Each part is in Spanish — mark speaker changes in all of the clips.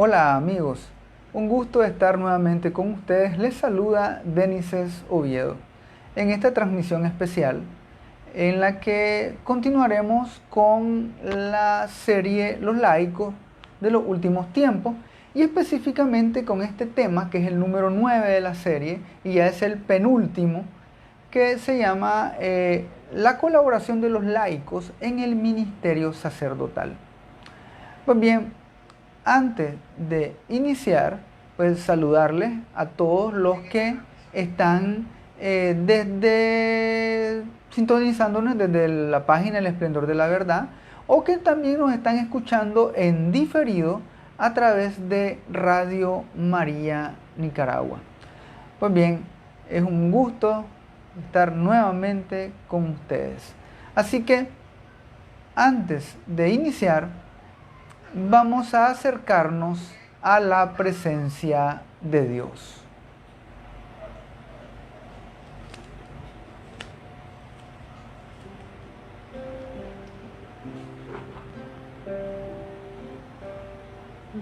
Speaker 1: Hola amigos, un gusto estar nuevamente con ustedes. Les saluda Denises Oviedo en esta transmisión especial en la que continuaremos con la serie Los laicos de los últimos tiempos y específicamente con este tema que es el número 9 de la serie y ya es el penúltimo, que se llama la colaboración de los laicos en el ministerio sacerdotal. Pues bien, antes de iniciar, pues saludarles a todos los que están sintonizándonos desde la página El Esplendor de la Verdad o que también nos están escuchando en diferido a través de Radio María Nicaragua. Pues bien, es un gusto estar nuevamente con ustedes. Así que antes de iniciar, vamos a acercarnos a la presencia de Dios.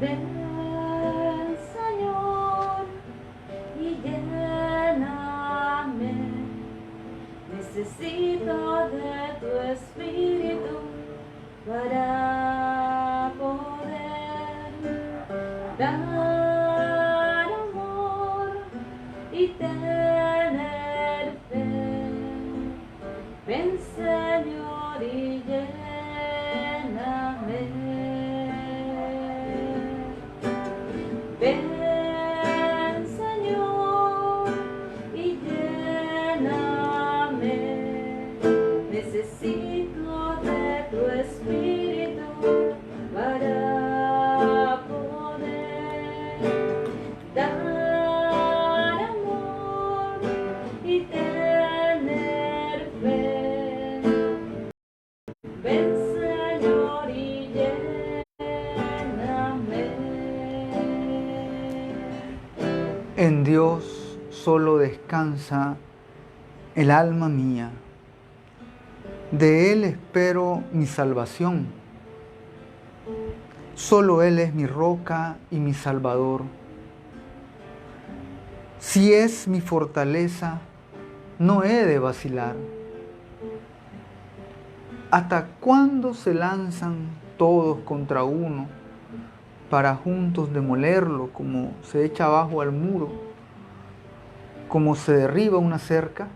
Speaker 2: Ven, Señor, y lléname. Necesito de tu espíritu para poder dar amor y tener fe. Ven, Señor, y lléname. Ven, Señor, y lléname. Necesito de tu espíritu para poder dar amor y tener fe. Ven, Señor, y lléname.
Speaker 1: En Dios solo descansa el alma mía. De Él espero mi salvación. Solo Él es mi roca y mi salvador. Si es mi fortaleza, no he de vacilar. ¿Hasta cuándo se lanzan todos contra uno para juntos demolerlo, como se echa abajo al muro, como se derriba una cerca?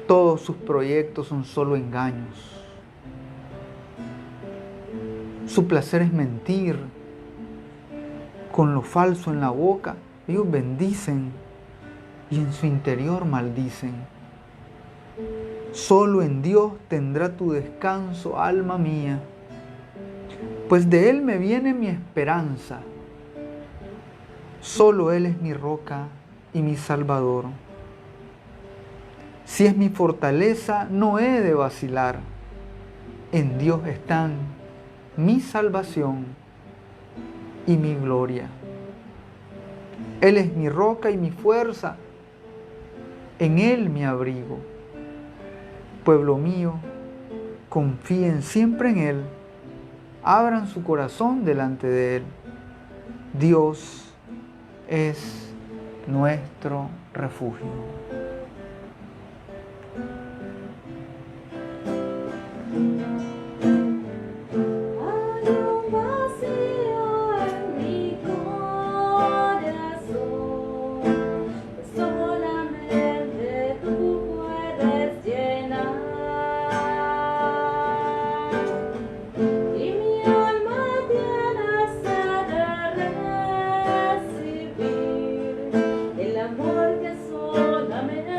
Speaker 1: Todos sus proyectos son solo engaños. Su placer es mentir. Con lo falso en la boca, ellos bendicen y en su interior maldicen. Solo en Dios tendrá tu descanso, alma mía, pues de Él me viene mi esperanza. Solo Él es mi roca y mi salvador. Si es mi fortaleza, no he de vacilar. En Dios están mi salvación y mi gloria. Él es mi roca y mi fuerza. En Él me abrigo. Pueblo mío, confíen siempre en Él. Abran su corazón delante de Él. Dios es nuestro refugio.
Speaker 2: Hay un vacío en mi corazón que solamente tú puedes llenar. Y mi alma tiene sed de recibir el amor que solamente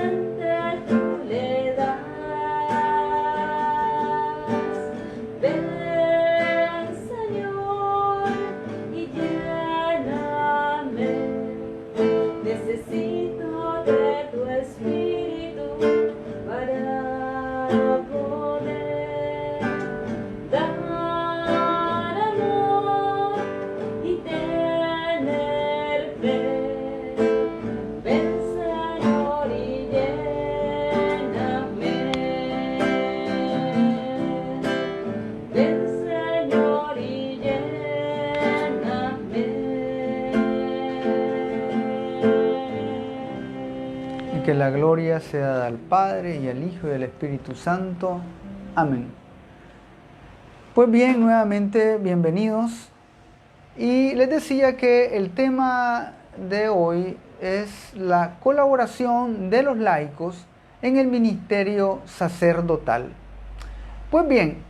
Speaker 1: La gloria sea dada al Padre y al Hijo y al Espíritu Santo. Amén. Pues bien, nuevamente bienvenidos. Y les decía que el tema de hoy es la colaboración de los laicos en el ministerio sacerdotal. Pues bien,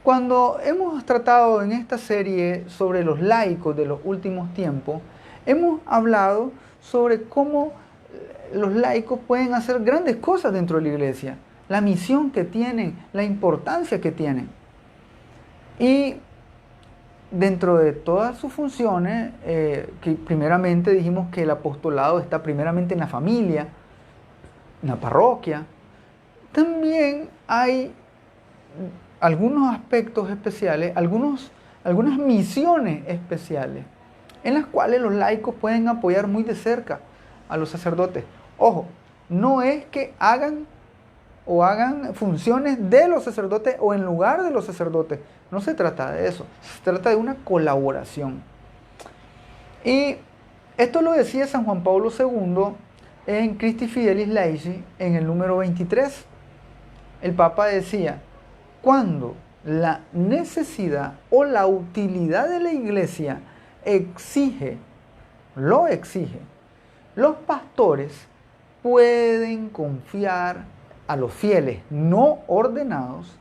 Speaker 1: cuando hemos tratado en esta serie sobre los laicos de los últimos tiempos, hemos hablado sobre cómo los laicos pueden hacer grandes cosas dentro de la iglesia, la misión que tienen, la importancia que tienen. Y dentro de todas sus funciones, que primeramente dijimos que el apostolado está primeramente en la familia, en la parroquia, también hay algunos aspectos especiales, algunas misiones especiales, en las cuales los laicos pueden apoyar muy de cerca a los sacerdotes. Ojo, no es que hagan funciones de los sacerdotes o en lugar de los sacerdotes. No se trata de eso, se trata de una colaboración. Y esto lo decía San Juan Pablo II en Christi Fidelis Laici, en el número 23. El Papa decía: cuando la necesidad o la utilidad de la iglesia lo exige, los pastores pueden confiar a los fieles no ordenados,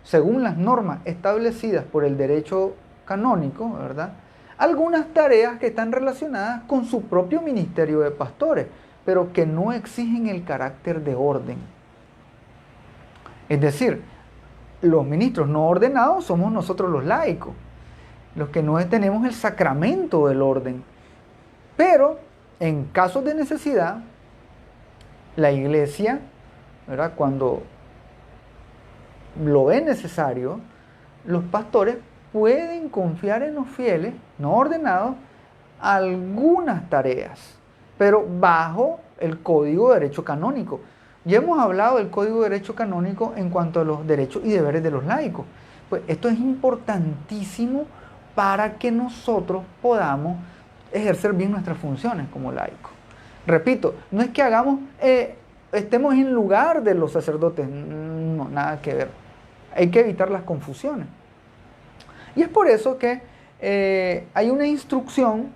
Speaker 1: según las normas establecidas por el derecho canónico, ¿verdad?, algunas tareas que están relacionadas con su propio ministerio de pastores, pero que no exigen el carácter de orden. Es decir, los ministros no ordenados somos nosotros los laicos, los que no tenemos el sacramento del orden. Pero en casos de necesidad, la iglesia, ¿verdad?, cuando lo es necesario, los pastores pueden confiar en los fieles no ordenados algunas tareas, pero bajo el Código de Derecho Canónico. Ya hemos hablado del Código de Derecho Canónico en cuanto a los derechos y deberes de los laicos. Pues esto es importantísimo para que nosotros podamos ejercer bien nuestras funciones como laicos. Repito, no es que estemos en lugar de los sacerdotes, no, nada que ver. Hay que evitar las confusiones. Y es por eso que hay una instrucción,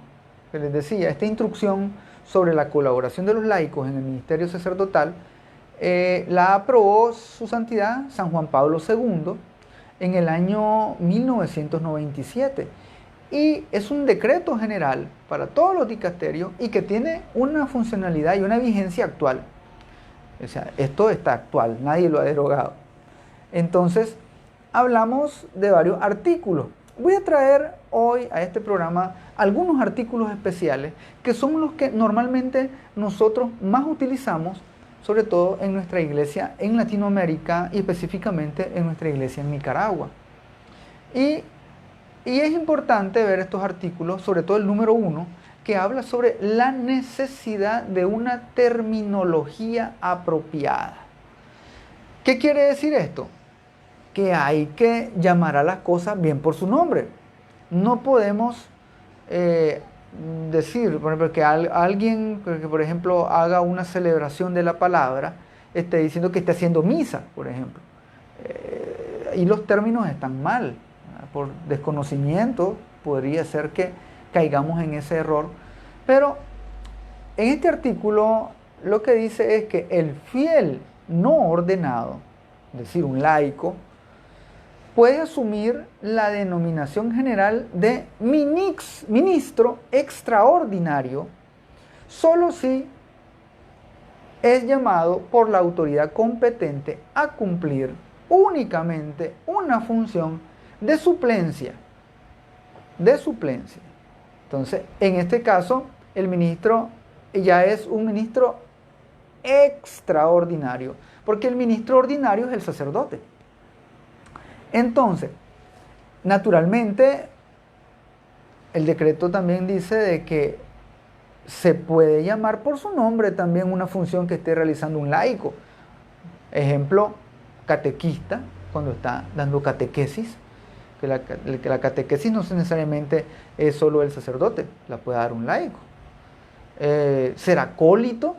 Speaker 1: que les decía, esta instrucción sobre la colaboración de los laicos en el ministerio sacerdotal, la aprobó Su Santidad San Juan Pablo II en el año 1997. Y es un decreto general para todos los dicasterios y que tiene una funcionalidad y una vigencia actual. O sea, esto está actual, nadie lo ha derogado. Entonces, hablamos de varios artículos. Voy a traer hoy a este programa algunos artículos especiales que son los que normalmente nosotros más utilizamos, sobre todo en nuestra iglesia en Latinoamérica y específicamente en nuestra iglesia en Nicaragua. Y es importante ver estos artículos, sobre todo el número 1, que habla sobre la necesidad de una terminología apropiada. ¿Qué quiere decir esto? Que hay que llamar a las cosas bien por su nombre. No podemos decir, por ejemplo, que alguien que, por ejemplo, haga una celebración de la palabra, esté diciendo que está haciendo misa, por ejemplo. Y los términos están mal. Por desconocimiento podría ser que caigamos en ese error. Pero en este artículo lo que dice es que el fiel no ordenado, es decir, un laico, puede asumir la denominación general de ministro extraordinario solo si es llamado por la autoridad competente a cumplir únicamente una función de suplencia. Entonces, en este caso, el ministro ya es un ministro extraordinario, porque el ministro ordinario es el sacerdote. Entonces, naturalmente, el decreto también dice de que se puede llamar por su nombre también una función que esté realizando un laico. Ejemplo, catequista, cuando está dando catequesis, que la catequesis no necesariamente es solo el sacerdote, la puede dar un laico. Ser acólito,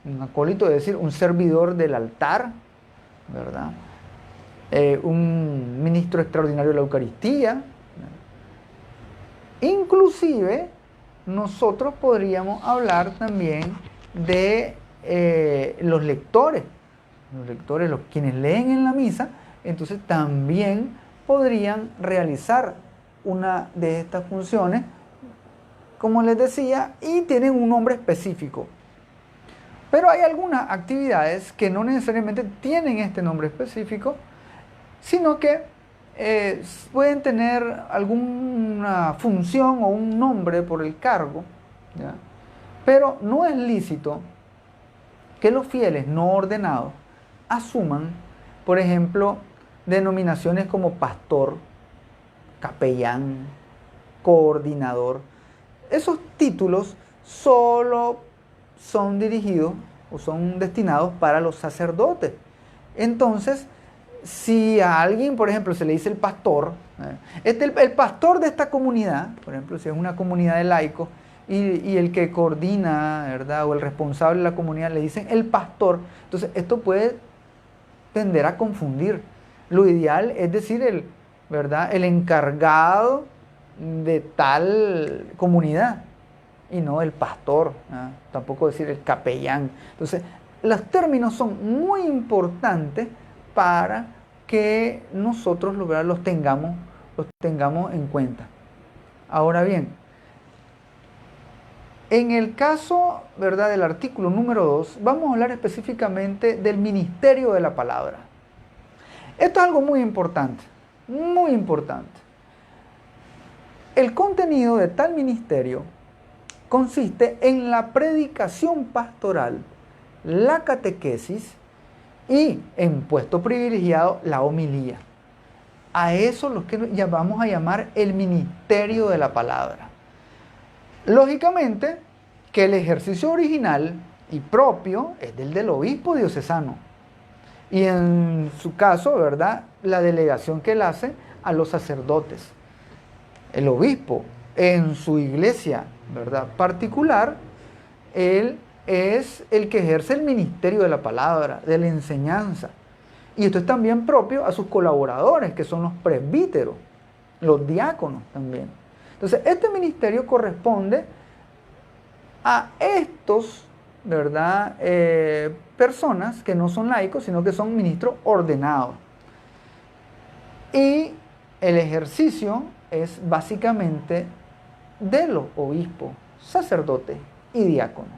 Speaker 1: Un acólito es decir, un servidor del altar, ¿verdad? Un ministro extraordinario de la Eucaristía. Inclusive, nosotros podríamos hablar también de los lectores. Los lectores, quienes leen en la misa, entonces también podrían realizar una de estas funciones, como les decía, y tienen un nombre específico. Pero hay algunas actividades que no necesariamente tienen este nombre específico, sino que pueden tener alguna función o un nombre por el cargo, ¿ya? Pero no es lícito que los fieles no ordenados asuman, por ejemplo, denominaciones como pastor, capellán, coordinador. Esos títulos solo son dirigidos o son destinados para los sacerdotes. Entonces, si a alguien, por ejemplo, se le dice el pastor, el pastor de esta comunidad, por ejemplo, si es una comunidad de laicos, y el que coordina, ¿verdad?, o el responsable de la comunidad le dicen el pastor, entonces esto puede tender a confundir. Lo ideal es decir ¿verdad?, el encargado de tal comunidad y no el pastor, ¿no? Tampoco decir el capellán. Entonces, los términos son muy importantes para que nosotros los tengamos en cuenta. Ahora bien, en el caso, ¿verdad?, del artículo número 2, vamos a hablar específicamente del ministerio de la palabra. Esto es algo muy importante, muy importante. El contenido de tal ministerio consiste en la predicación pastoral, la catequesis y, en puesto privilegiado, la homilía. A eso lo que vamos a llamar el ministerio de la palabra. Lógicamente que el ejercicio original y propio es del obispo diocesano. Y en su caso, ¿verdad?, la delegación que él hace a los sacerdotes. El obispo en su iglesia, ¿verdad?, particular, él es el que ejerce el ministerio de la palabra, de la enseñanza. Y esto es también propio a sus colaboradores, que son los presbíteros, los diáconos también. Entonces, este ministerio corresponde a estos, ¿verdad?, personas que no son laicos, sino que son ministros ordenados. Y el ejercicio es básicamente de los obispos, sacerdotes y diáconos.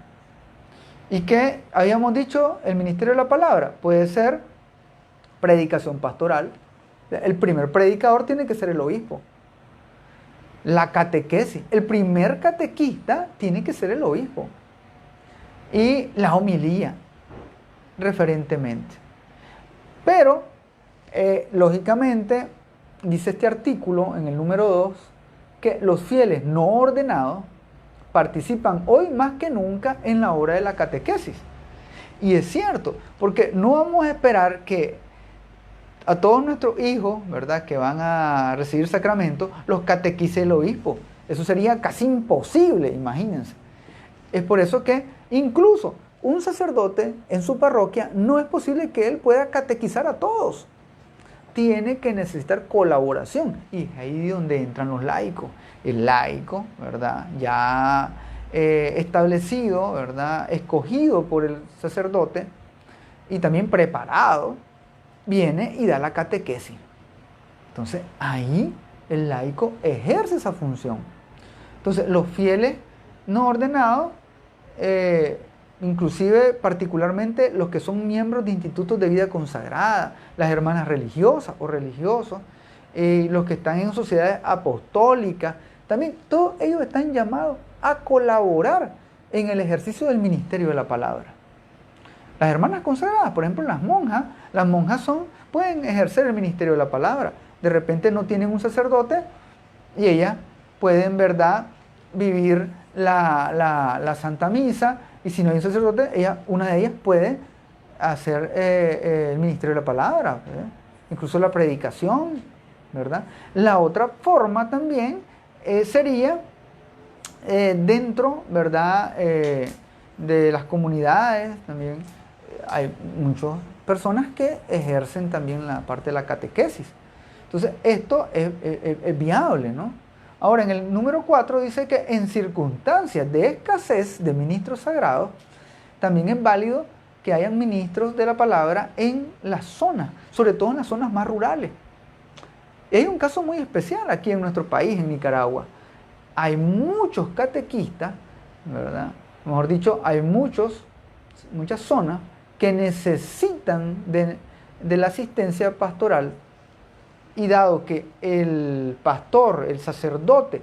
Speaker 1: ¿Y qué habíamos dicho? El ministerio de la palabra puede ser predicación pastoral. El primer predicador tiene que ser el obispo. La catequesis, el primer catequista tiene que ser el obispo. Y la homilía, referentemente. Pero, lógicamente, dice este artículo en el número 2, que los fieles no ordenados participan hoy más que nunca en la obra de la catequesis. Y es cierto, porque no vamos a esperar que a todos nuestros hijos, ¿verdad?, que van a recibir sacramentos, los catequice el obispo. Eso sería casi imposible, imagínense. Es por eso que incluso un sacerdote en su parroquia no es posible que él pueda catequizar a todos. Tiene que necesitar colaboración. Y es ahí donde entran los laicos. El laico, ¿verdad?, ya establecido, ¿verdad?, escogido por el sacerdote y también preparado, viene y da la catequesis. Entonces, ahí el laico ejerce esa función. Entonces, los fieles no ordenados, inclusive particularmente los que son miembros de institutos de vida consagrada, las hermanas religiosas o religiosos, los que están en sociedades apostólicas, también todos ellos están llamados a colaborar en el ejercicio del ministerio de la palabra. Las hermanas consagradas, por ejemplo, las monjas pueden ejercer el ministerio de la palabra. De repente no tienen un sacerdote y ellas pueden, ¿verdad?, vivir la Santa Misa, y si no hay un sacerdote, una de ellas puede hacer el ministerio de la palabra, incluso la predicación, ¿verdad? La otra forma también sería dentro, ¿verdad?, de las comunidades, también hay muchas personas que ejercen también la parte de la catequesis. Entonces, esto es viable, ¿no? Ahora, en el número 4 dice que en circunstancias de escasez de ministros sagrados, también es válido que hayan ministros de la palabra en las zonas, sobre todo en las zonas más rurales. Y hay un caso muy especial aquí en nuestro país, en Nicaragua. Hay muchos catequistas, ¿verdad? Mejor dicho, hay muchas zonas que necesitan de la asistencia pastoral, y dado que el pastor, el sacerdote,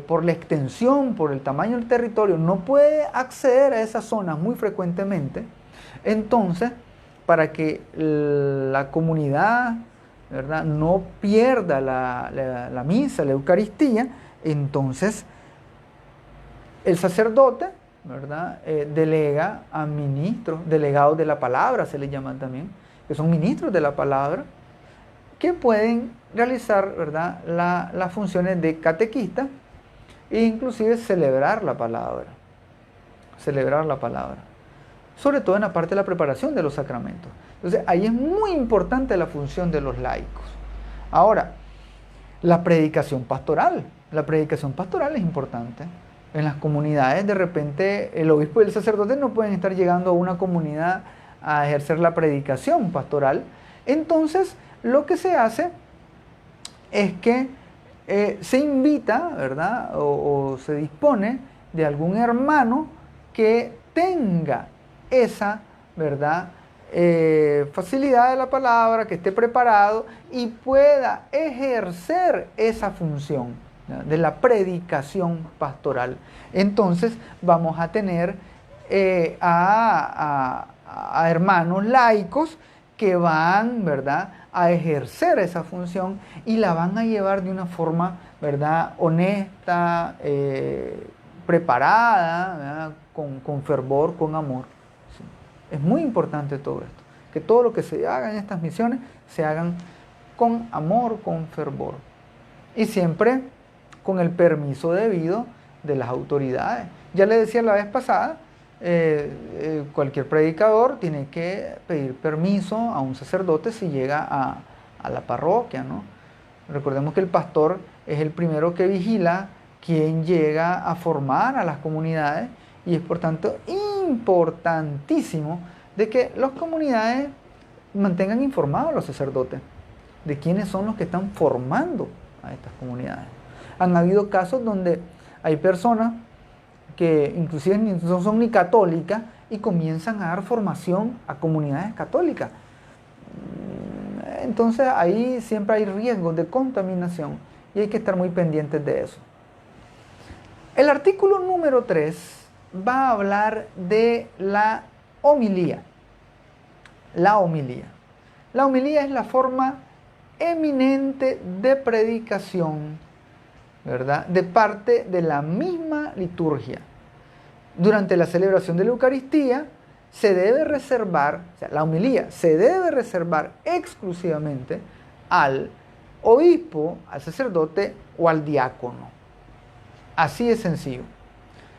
Speaker 1: por la extensión, por el tamaño del territorio, no puede acceder a esas zonas muy frecuentemente, entonces, para que la comunidad, ¿verdad?, no pierda la misa, la Eucaristía, entonces el sacerdote, ¿verdad?, delega a ministros, delegados de la palabra, se les llaman también, que son ministros de la palabra, que pueden realizar, ¿verdad?, las funciones de catequista e inclusive celebrar la palabra, sobre todo en la parte de la preparación de los sacramentos. Entonces, ahí es muy importante la función de los laicos. Ahora, la predicación pastoral es importante. En las comunidades, de repente, el obispo y el sacerdote no pueden estar llegando a una comunidad a ejercer la predicación pastoral. Entonces, lo que se hace es que se invita, ¿verdad?, o se dispone de algún hermano que tenga esa, ¿verdad?, facilidad de la palabra, que esté preparado y pueda ejercer esa función, ¿verdad?, de la predicación pastoral. Entonces vamos a tener a hermanos laicos que van, ¿verdad?, a ejercer esa función y la van a llevar de una forma, ¿verdad?, honesta, preparada, ¿verdad?, con fervor, con amor. ¿Sí? Es muy importante todo esto, que todo lo que se haga en estas misiones se hagan con amor, con fervor y siempre con el permiso debido de las autoridades. Ya le decía la vez pasada, cualquier predicador tiene que pedir permiso a un sacerdote si llega a la parroquia, ¿no? Recordemos que el pastor es el primero que vigila quien llega a formar a las comunidades y es por tanto importantísimo de que las comunidades mantengan informados a los sacerdotes de quiénes son los que están formando a estas comunidades. Han habido casos donde hay personas que inclusive no son ni católicas y comienzan a dar formación a comunidades católicas. Entonces ahí siempre hay riesgos de contaminación y hay que estar muy pendientes de eso. El artículo número 3 va a hablar de la homilía. La homilía. La homilía es la forma eminente de predicación, ¿verdad?, de parte de la misma liturgia. Durante la celebración de la Eucaristía se debe reservar, o sea, la homilía se debe reservar exclusivamente al obispo, al sacerdote o al diácono. Así de sencillo.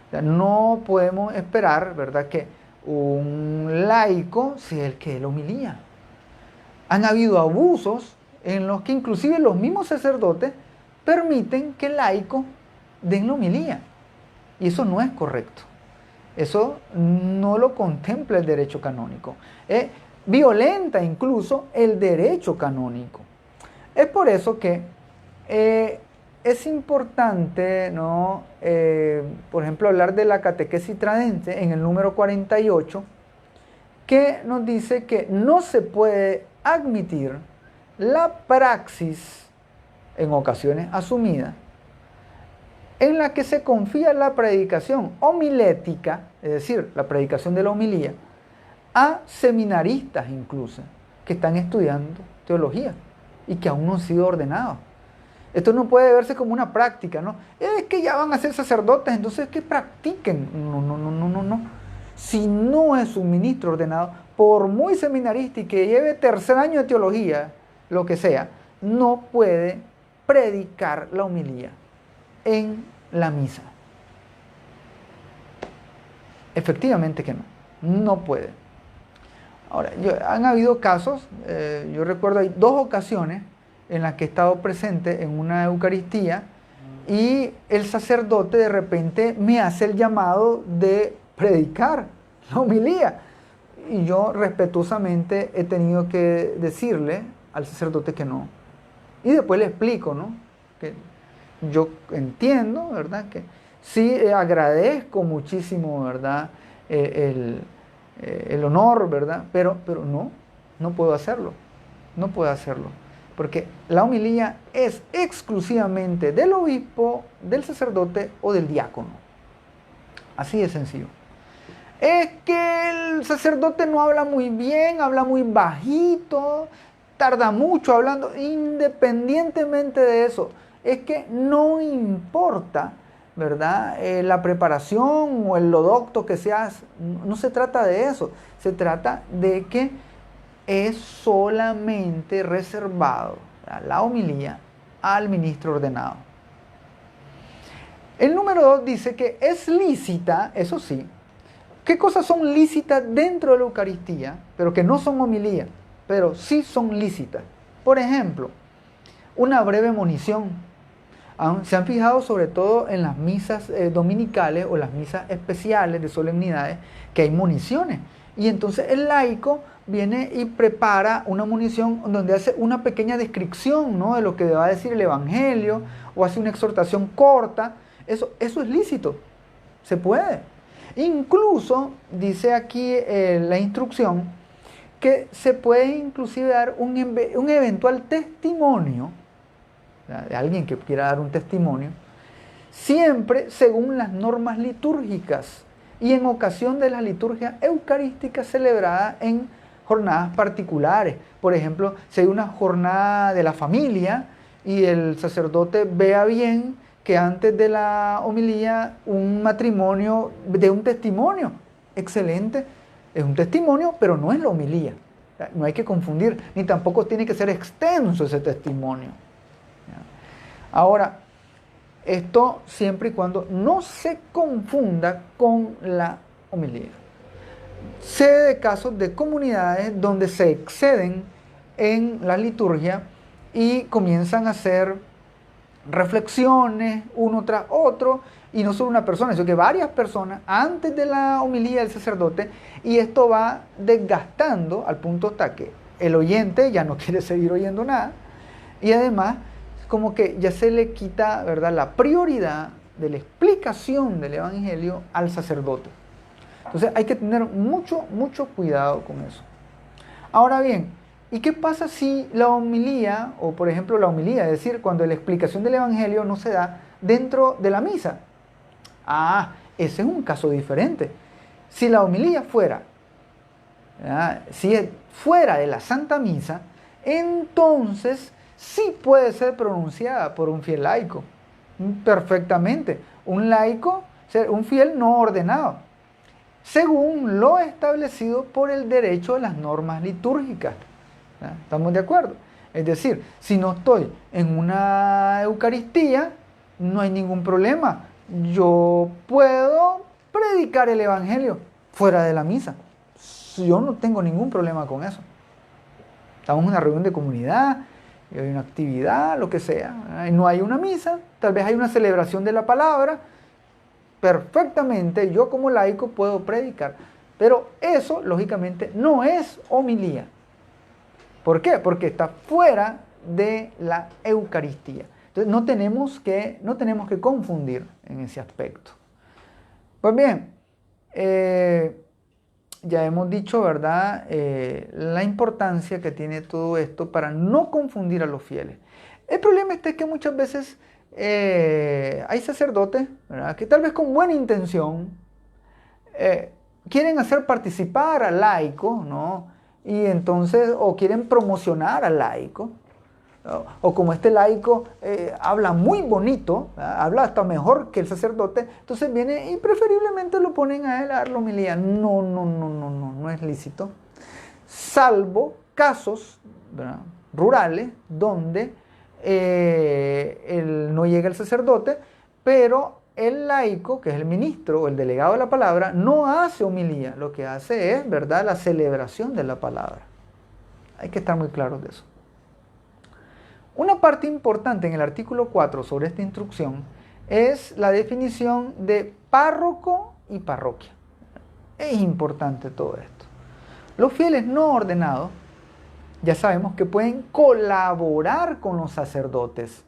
Speaker 1: O sea, no podemos esperar, ¿verdad?, que un laico sea el que dé la homilía. Han habido abusos en los que inclusive los mismos sacerdotes permiten que laicos den la homilía. Y eso no es correcto. Eso no lo contempla el derecho canónico. Violenta incluso el derecho canónico. Es por eso que es importante, ¿no?, por ejemplo, hablar de la catequesis tradente en el número 48, que nos dice que no se puede admitir la praxis, en ocasiones asumida, en la que se confía la predicación homilética, es decir, la predicación de la homilía, a seminaristas incluso, que están estudiando teología y que aún no han sido ordenados. Esto no puede verse como una práctica, ¿no? Es que ya van a ser sacerdotes, entonces que practiquen. No. Si no es un ministro ordenado, por muy seminarista y que lleve tercer año de teología, lo que sea, no puede predicar la homilía en la misa. Efectivamente que no, no puede. Ahora, han habido casos, yo recuerdo hay 2 ocasiones en las que he estado presente en una Eucaristía y el sacerdote de repente me hace el llamado de predicar la homilía. Y yo respetuosamente he tenido que decirle al sacerdote que no. Y después le explico, ¿no? Que yo entiendo, ¿verdad? Que sí agradezco muchísimo, ¿verdad? El honor, ¿verdad? Pero no puedo hacerlo. No puedo hacerlo. Porque la homilía es exclusivamente del obispo, del sacerdote o del diácono. Así de sencillo. Es que el sacerdote no habla muy bien, habla muy bajito, tarda mucho hablando. Independientemente de eso, es que no importa, ¿verdad? La preparación o el docto que seas, no se trata de eso. Se trata de que es solamente reservado, ¿verdad?, la homilía al ministro ordenado. El número 2 dice que es lícita, eso sí. ¿Qué cosas son lícitas dentro de la Eucaristía, pero que no son homilía, pero sí son lícitas? Por ejemplo, una breve monición. Se han fijado sobre todo en las misas dominicales o las misas especiales de solemnidades que hay moniciones. Y entonces el laico viene y prepara una monición donde hace una pequeña descripción, ¿no?, de lo que va a decir el Evangelio, o hace una exhortación corta. Eso es lícito, se puede. Incluso dice aquí la instrucción que se puede inclusive dar un eventual testimonio, ¿verdad?, de alguien que quiera dar un testimonio, siempre según las normas litúrgicas y en ocasión de la liturgia eucarística celebrada en jornadas particulares. Por ejemplo, si hay una jornada de la familia y el sacerdote vea bien que antes de la homilía un matrimonio dé un testimonio. Excelente, es un testimonio, pero no es la homilía. No hay que confundir, ni tampoco tiene que ser extenso ese testimonio. Ahora, esto siempre y cuando no se confunda con la homilía. Sé de casos de comunidades donde se exceden en la liturgia y comienzan a hacer reflexiones uno tras otro, y no solo una persona, sino que varias personas antes de la homilía del sacerdote, y esto va desgastando al punto hasta que el oyente ya no quiere seguir oyendo nada, y además como que ya se le quita, ¿verdad?, la prioridad de la explicación del Evangelio al sacerdote. Entonces hay que tener mucho cuidado con eso. Ahora bien, ¿y qué pasa si la homilía, o por ejemplo la homilía, es decir, cuando la explicación del Evangelio no se da dentro de la misa? Ese es un caso diferente. Si la homilía fuera, ¿verdad?, si es fuera de la Santa Misa, entonces sí puede ser pronunciada por un fiel laico. Perfectamente. Un laico, un fiel no ordenado, según lo establecido por el derecho de las normas litúrgicas. ¿Estamos de acuerdo? Es decir, si no estoy en una Eucaristía, no hay ningún problema. Yo puedo predicar el Evangelio fuera de la misa. Yo no tengo ningún problema con eso. Estamos en una reunión de comunidad, y hay una actividad, lo que sea, y no hay una misa, tal vez hay una celebración de la palabra. Perfectamente, yo como laico puedo predicar. Pero eso, lógicamente, no es homilía. ¿Por qué? Porque está fuera de la Eucaristía. Entonces no tenemos que confundir en ese aspecto. Pues bien, ya hemos dicho, ¿verdad?, la importancia que tiene todo esto para no confundir a los fieles. El problema es que muchas veces hay sacerdotes, ¿verdad?, que tal vez con buena intención quieren hacer participar al laico, ¿no? Y entonces, o quieren promocionar al laico, ¿no?, o como este laico habla muy bonito, ¿verdad?, habla hasta mejor que el sacerdote, entonces viene y preferiblemente lo ponen a él a dar la homilía. No es lícito, salvo casos, ¿verdad?, rurales donde no llega el sacerdote, pero el laico, que es el ministro o el delegado de la palabra, no hace homilía. Lo que hace es, ¿verdad?, la celebración de la palabra. Hay que estar muy claros de eso. Una parte importante en el artículo 4 sobre esta instrucción es la definición de párroco y parroquia. Es importante todo esto. Los fieles no ordenados, ya sabemos que pueden colaborar con los sacerdotes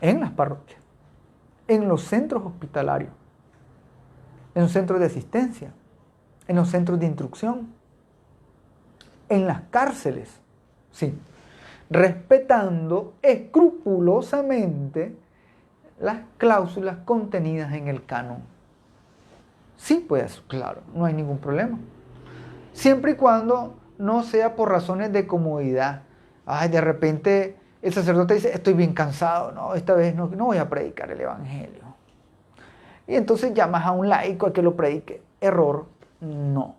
Speaker 1: en las parroquias, en los centros hospitalarios, en los centros de asistencia, en los centros de instrucción, en las cárceles, sí, respetando escrupulosamente las cláusulas contenidas en el canon. Sí, pues claro, no hay ningún problema. Siempre y cuando no sea por razones de comodidad. Ay, de repente el sacerdote dice, estoy bien cansado, no, esta vez no voy a predicar el evangelio. Y entonces llamas a un laico a que lo predique. Error, no.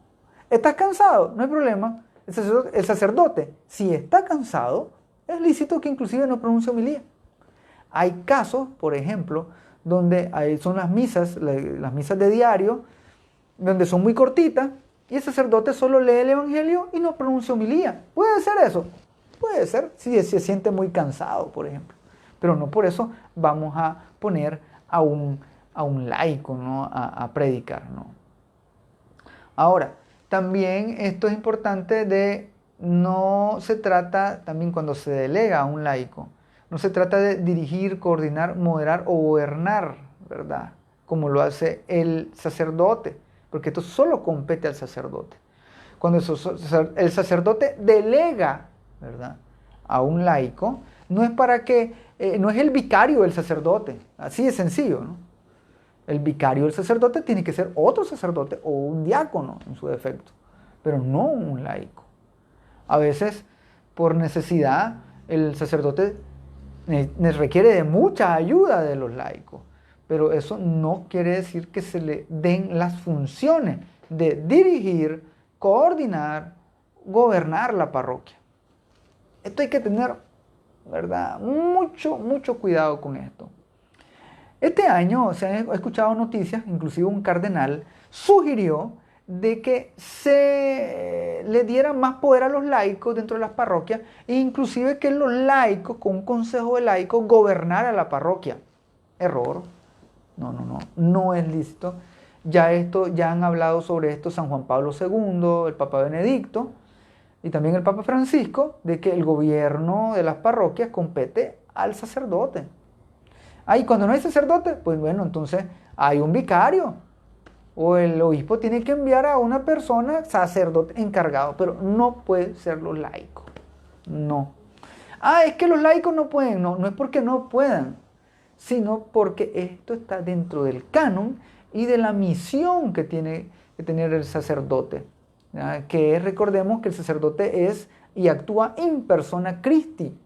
Speaker 1: ¿Estás cansado? No hay problema. El sacerdote, si está cansado, es lícito que inclusive no pronuncie homilía. Hay casos, por ejemplo, donde son las misas de diario, donde son muy cortitas, y el sacerdote solo lee el evangelio y no pronuncia homilía. ¿Puede ser eso? Puede ser, si se siente muy cansado, por ejemplo. Pero no por eso vamos a poner a un laico, ¿no?, a predicar, ¿no? Ahora, también esto es importante no se trata, también cuando se delega a un laico, no se trata de dirigir, coordinar, moderar o gobernar, ¿verdad?, como lo hace el sacerdote, porque esto solo compete al sacerdote. Cuando el sacerdote delega, ¿verdad?, a un laico, no es no es el vicario del sacerdote, así de sencillo, ¿no? El vicario del sacerdote tiene que ser otro sacerdote o un diácono en su defecto, pero no un laico. A veces, por necesidad, el sacerdote requiere de mucha ayuda de los laicos, pero eso no quiere decir que se le den las funciones de dirigir, coordinar, gobernar la parroquia. Esto hay que tener, ¿verdad?, mucho cuidado con esto. Este año se han escuchado noticias, inclusive un cardenal sugirió de que se le diera más poder a los laicos dentro de las parroquias e inclusive que los laicos, con un consejo de laicos, gobernara la parroquia. Error. No es lícito. Ya han hablado sobre esto San Juan Pablo II, el Papa Benedicto y también el Papa Francisco, de que el gobierno de las parroquias compete al sacerdote. Y cuando no hay sacerdote, pues bueno, entonces hay un vicario. O el obispo tiene que enviar a una persona, sacerdote encargado, pero no puede ser los laicos. No. Es que los laicos no pueden. No es porque no puedan, sino porque esto está dentro del canon y de la misión que tiene que tener el sacerdote. Que recordemos que el sacerdote es y actúa in persona Christi.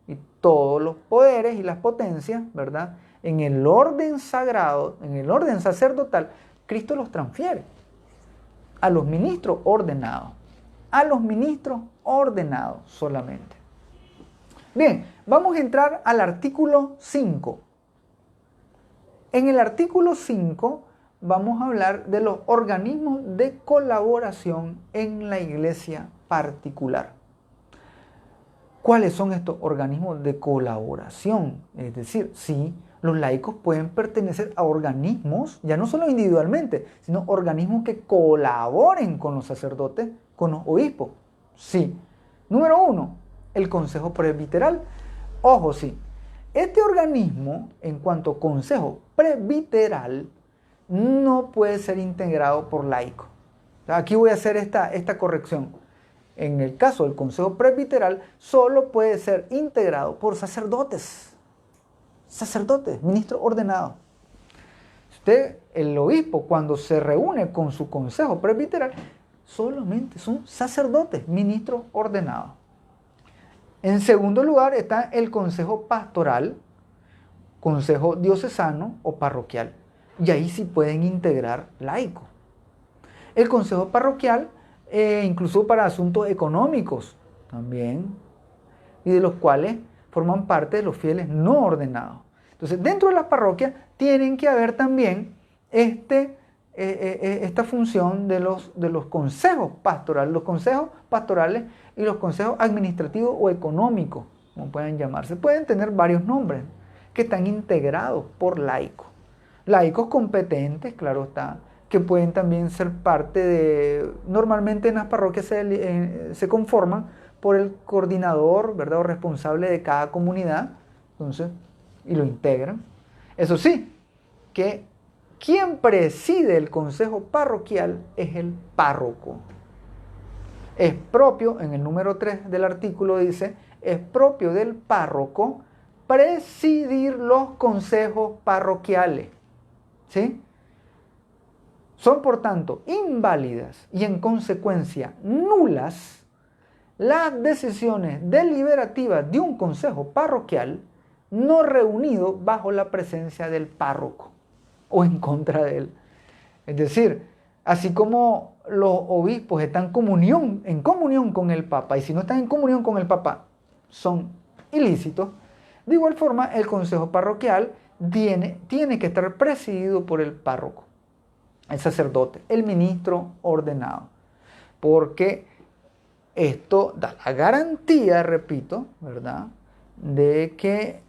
Speaker 1: Y todos los poderes y las potencias, ¿verdad?, en el orden sagrado, en el orden sacerdotal, Cristo los transfiere a los ministros ordenados. A los ministros ordenados solamente. Bien, vamos a entrar al artículo 5. En el artículo 5 vamos a hablar de los organismos de colaboración en la iglesia particular. ¿Cuáles son estos organismos de colaboración? Es decir, sí, los laicos pueden pertenecer a organismos, ya no solo individualmente, sino organismos que colaboren con los sacerdotes, con los obispos. Sí. Número 1, el Consejo Presbiteral. Ojo, sí. Este organismo, en cuanto a Consejo Presbiteral, no puede ser integrado por laicos. Aquí voy a hacer esta corrección. En el caso del Consejo Presbiteral, solo puede ser integrado por sacerdotes. Sacerdotes, ministros ordenados. El obispo, cuando se reúne con su Consejo Presbiteral, solamente son sacerdotes, ministros ordenados. En segundo lugar está el Consejo Pastoral, Consejo Diocesano o Parroquial. Y ahí sí pueden integrar laicos. El Consejo Parroquial, incluso para asuntos económicos también, y de los cuales forman parte de los fieles no ordenados. Entonces, dentro de las parroquias tienen que haber también esta función de los consejos pastorales y los consejos administrativos o económicos, como pueden llamarse. Pueden tener varios nombres que están integrados por laicos. Laicos competentes, claro está, que pueden también ser parte de... Normalmente en las parroquias se conforman por el coordinador, ¿verdad?, o responsable de cada comunidad, entonces, y lo integran. Eso sí, que quien preside el consejo parroquial es el párroco. Es propio, en el número 3 del artículo dice, es propio del párroco presidir los consejos parroquiales. ¿Sí? Son, por tanto, inválidas y en consecuencia nulas las decisiones deliberativas de un consejo parroquial no reunido bajo la presencia del párroco o en contra de él. Es decir, así como los obispos están en comunión con el Papa, y si no están en comunión con el Papa son ilícitos, de igual forma el consejo parroquial tiene que estar presidido por el párroco, el sacerdote, el ministro ordenado, porque esto da la garantía, repito, ¿verdad?, de que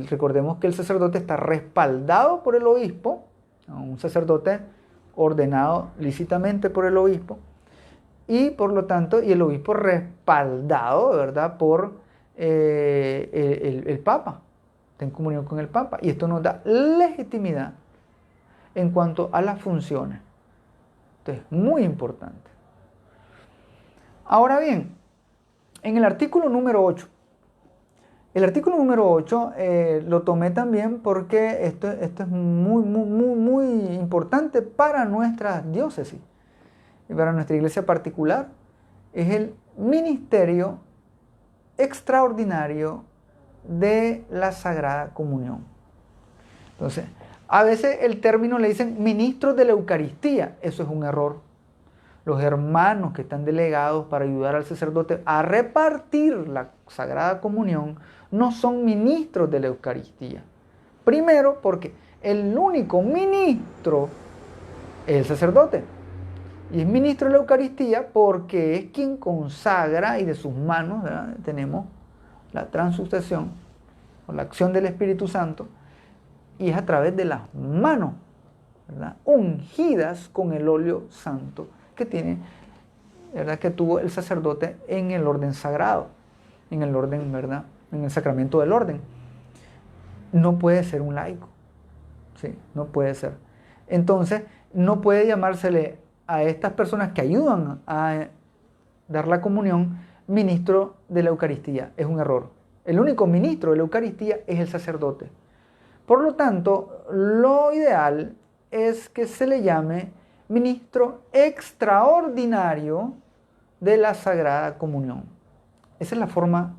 Speaker 1: recordemos que el sacerdote está respaldado por el obispo, un sacerdote ordenado lícitamente por el obispo, y por lo tanto, y el obispo respaldado, ¿verdad?, por el Papa, está en comunión con el Papa, y esto nos da legitimidad en cuanto a las funciones. Entonces, muy importante. Ahora bien, en el artículo número 8, lo tomé también porque esto es muy importante para nuestra diócesis y para nuestra iglesia particular. Es el ministerio extraordinario de la Sagrada Comunión. Entonces, a veces el término le dicen ministros de la Eucaristía. Eso es un error. Los hermanos que están delegados para ayudar al sacerdote a repartir la Sagrada Comunión no son ministros de la Eucaristía. Primero, porque el único ministro es el sacerdote. Y es ministro de la Eucaristía porque es quien consagra, y de sus manos, ¿verdad?, tenemos la transubstanciación o la acción del Espíritu Santo, y es a través de las manos, ¿verdad?, ungidas con el óleo santo que tiene, ¿verdad?, que tuvo el sacerdote en el orden sagrado, en el orden, ¿verdad?, en el sacramento del orden. No puede ser un laico, ¿sí? No puede ser. Entonces, no puede llamársele a estas personas que ayudan a dar la comunión ministro de la Eucaristía. Es un error. El único ministro de la Eucaristía es el sacerdote. Por lo tanto, lo ideal es que se le llame ministro extraordinario de la Sagrada Comunión. Esa es la forma,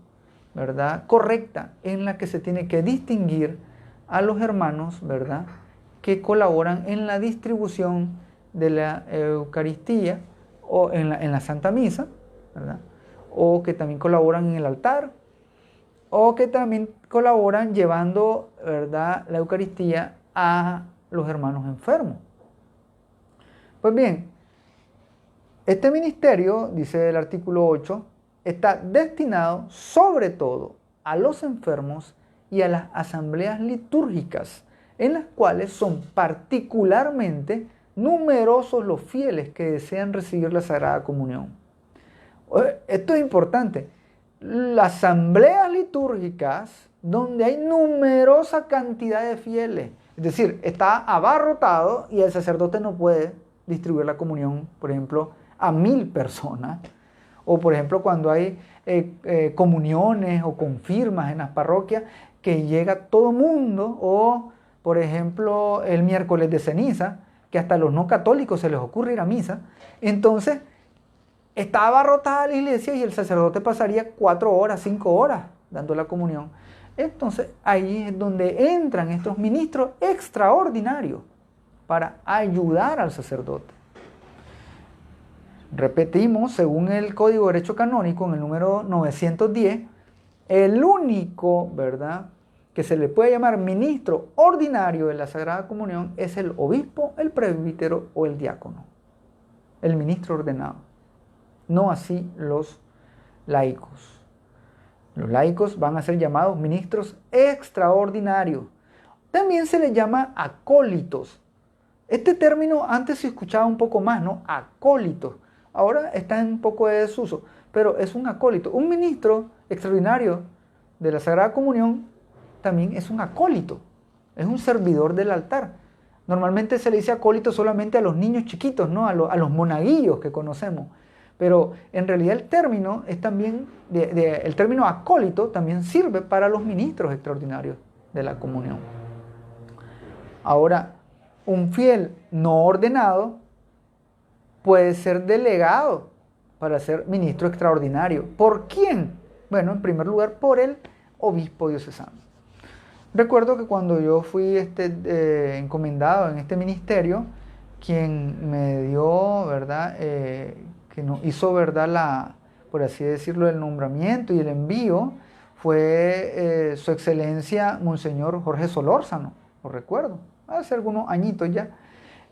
Speaker 1: ¿verdad?, correcta en la que se tiene que distinguir a los hermanos, ¿verdad?, que colaboran en la distribución de la Eucaristía o en la Santa Misa, ¿verdad?, o que también colaboran en el altar, o que también colaboran llevando, ¿verdad?, la Eucaristía a los hermanos enfermos. Pues bien, este ministerio, dice el artículo 8, está destinado sobre todo a los enfermos y a las asambleas litúrgicas, en las cuales son particularmente numerosos los fieles que desean recibir la Sagrada Comunión. Esto es importante. Las asambleas litúrgicas donde hay numerosa cantidad de fieles, es decir, está abarrotado y el sacerdote no puede distribuir la comunión, por ejemplo, a 1000 personas, o por ejemplo cuando hay comuniones o confirmas en las parroquias que llega todo mundo, o por ejemplo el miércoles de ceniza, que hasta a los no católicos se les ocurre ir a misa. Entonces está abarrotada la iglesia y el sacerdote pasaría 4 horas, 5 horas dando la comunión. Entonces ahí es donde entran estos ministros extraordinarios para ayudar al sacerdote. Repetimos, según el Código de Derecho Canónico, en el número 910, el único, ¿verdad?, que se le puede llamar ministro ordinario de la Sagrada Comunión es el obispo, el presbítero o el diácono, el ministro ordenado. No así los laicos. Los laicos van a ser llamados ministros extraordinarios. También se les llama acólitos. Este término antes se escuchaba un poco más, ¿no? Acólitos. Ahora está en un poco de desuso, pero es un acólito. Un ministro extraordinario de la Sagrada Comunión también es un acólito, es un servidor del altar. Normalmente se le dice acólito solamente a los niños chiquitos, ¿no? A los monaguillos que conocemos. Pero en realidad el término es también, el término acólito también sirve para los ministros extraordinarios de la comunión. Ahora, un fiel no ordenado puede ser delegado para ser ministro extraordinario. ¿Por quién? Bueno, en primer lugar, por el obispo diocesano. Recuerdo que cuando yo fui encomendado en este ministerio, quien me dio, ¿verdad?, que nos hizo, ¿verdad?, por así decirlo, el nombramiento y el envío, fue su excelencia Monseñor Jorge Solórzano, lo recuerdo, hace algunos añitos ya.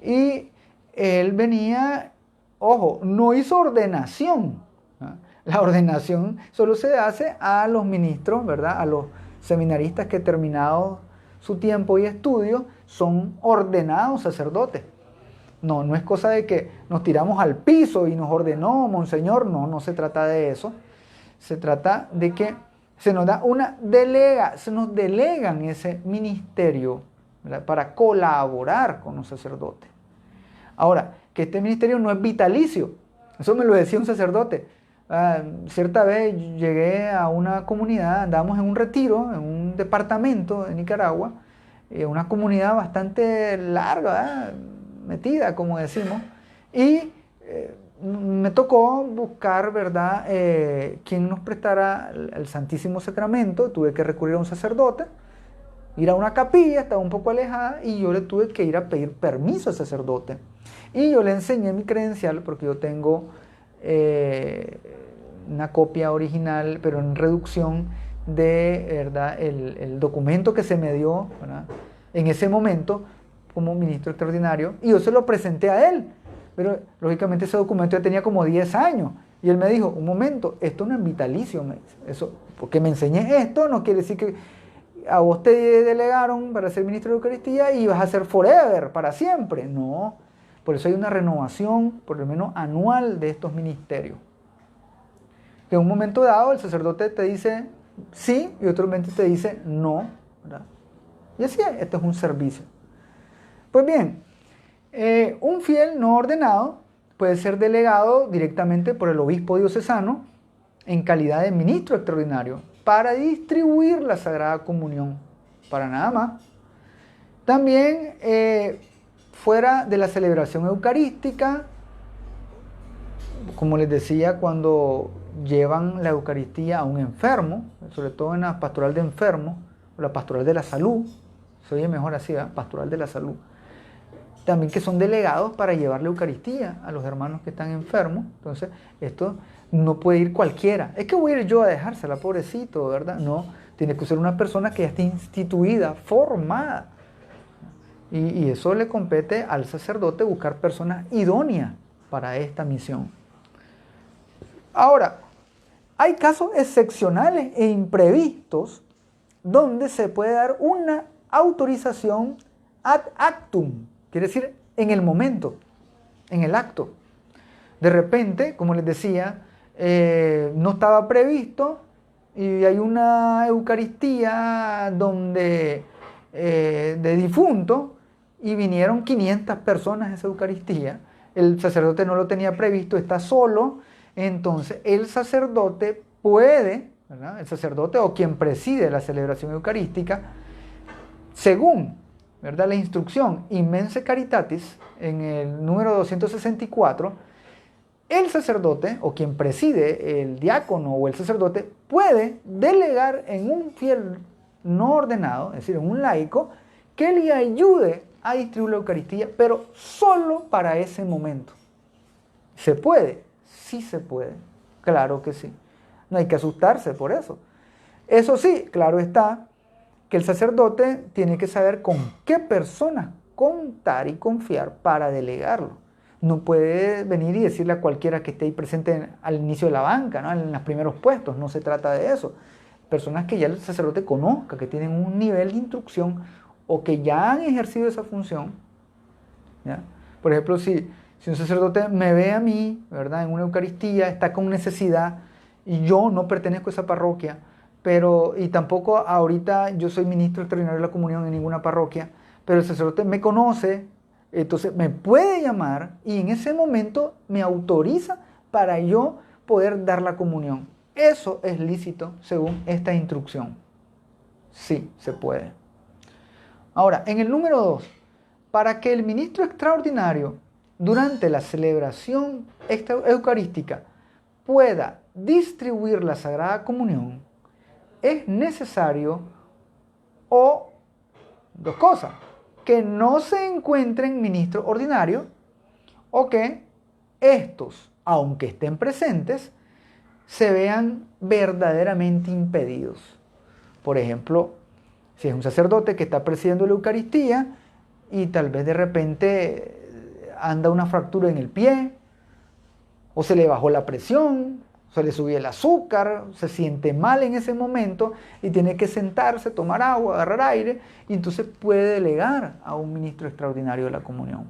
Speaker 1: Y él venía, ojo, no hizo ordenación, ¿no? La ordenación solo se hace a los ministros, ¿verdad?, a los seminaristas que terminados su tiempo y estudio son ordenados sacerdotes. No, no es cosa de que nos tiramos al piso y nos ordenó Monseñor, no se trata de eso. Se trata de que se nos da se nos delegan ese ministerio, ¿verdad?, para colaborar con los sacerdotes. Ahora, que este ministerio no es vitalicio, eso me lo decía un sacerdote. Cierta vez llegué a una comunidad, andábamos en un retiro, en un departamento de Nicaragua, una comunidad bastante larga, metida, como decimos, y me tocó buscar, ¿verdad?, quién nos prestara el Santísimo Sacramento. Tuve que recurrir a un sacerdote, ir a una capilla, estaba un poco alejada, y yo le tuve que ir a pedir permiso al sacerdote. Y yo le enseñé mi credencial, porque yo tengo una copia original, pero en reducción de, ¿verdad?, el documento que se me dio, ¿verdad?, en ese momento como ministro extraordinario, y yo se lo presenté a él. Pero lógicamente ese documento ya tenía como 10 años. Y él me dijo, un momento, esto no es vitalicio. Eso, porque me enseñé esto, no quiere decir que a vos te delegaron para ser ministro de Eucaristía y vas a ser forever, para siempre. No, por eso hay una renovación, por lo menos anual, de estos ministerios. Que en un momento dado el sacerdote te dice sí y otro momento te dice no, ¿verdad? Y así es, esto es un servicio. Pues bien, un fiel no ordenado puede ser delegado directamente por el obispo diocesano en calidad de ministro extraordinario para distribuir la Sagrada Comunión, para nada más. También fuera de la celebración eucarística, como les decía, cuando llevan la Eucaristía a un enfermo, sobre todo en la pastoral de enfermos, o la pastoral de la salud, se oye mejor así, ¿verdad?, pastoral de la salud. También que son delegados para llevar la Eucaristía a los hermanos que están enfermos. Entonces, esto no puede ir cualquiera. Es que voy a ir yo a dejársela, pobrecito, ¿verdad? No, tiene que ser una persona que ya esté instituida, formada. Y eso le compete al sacerdote buscar personas idóneas para esta misión. Ahora, hay casos excepcionales e imprevistos donde se puede dar una autorización ad actum. Quiere decir, en el momento, en el acto. De repente, como les decía, no estaba previsto y hay una Eucaristía donde, de difunto, y vinieron 500 personas a esa Eucaristía. El sacerdote no lo tenía previsto, está solo. Entonces, el sacerdote puede, ¿verdad?, el sacerdote o quien preside la celebración eucarística, según, ¿verdad?, la instrucción Immense Caritatis, en el número 264, el sacerdote o quien preside, el diácono o el sacerdote, puede delegar en un fiel no ordenado, es decir, en un laico, que le ayude a distribuir la Eucaristía, pero solo para ese momento. ¿Se puede? Sí se puede, claro que sí. No hay que asustarse por eso. Eso sí, claro está, que el sacerdote tiene que saber con qué persona contar y confiar para delegarlo. No puede venir y decirle a cualquiera que esté ahí presente al inicio de la banca, ¿no? En los primeros puestos, no se trata de eso. Personas que ya el sacerdote conozca, que tienen un nivel de instrucción o que ya han ejercido esa función, ¿ya? Por ejemplo, si un sacerdote me ve a mí, ¿verdad?, en una Eucaristía, está con necesidad y yo no pertenezco a esa parroquia, y tampoco ahorita yo soy ministro extraordinario de la comunión en ninguna parroquia, pero el sacerdote me conoce, entonces me puede llamar y en ese momento me autoriza para yo poder dar la comunión. Eso es lícito según esta instrucción. Sí, se puede. Ahora, en el número 2, para que el ministro extraordinario durante la celebración eucarística pueda distribuir la Sagrada Comunión, es necesario, o dos cosas, que no se encuentren ministros ordinarios o que estos, aunque estén presentes, se vean verdaderamente impedidos. Por ejemplo, si es un sacerdote que está presidiendo la Eucaristía y tal vez de repente anda una fractura en el pie, o se le bajó la presión, se le subió el azúcar, se siente mal en ese momento y tiene que sentarse, tomar agua, agarrar aire, y entonces puede delegar a un ministro extraordinario de la comunión.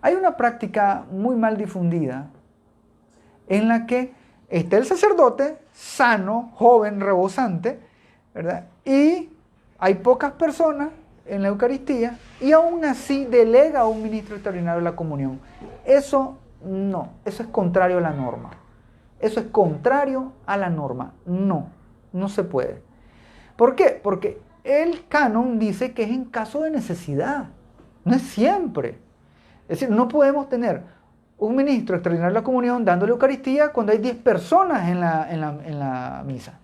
Speaker 1: Hay una práctica muy mal difundida en la que está el sacerdote sano, joven, rebosante, ¿verdad? Y hay pocas personas en la Eucaristía y aún así delega a un ministro extraordinario de la comunión. Eso no, eso es contrario a la norma. Eso es contrario a la norma. No, no se puede. ¿Por qué? Porque el canon dice que es en caso de necesidad, no es siempre. Es decir, no podemos tener un ministro extraordinario de la comunión dándole Eucaristía cuando hay 10 personas en la misa.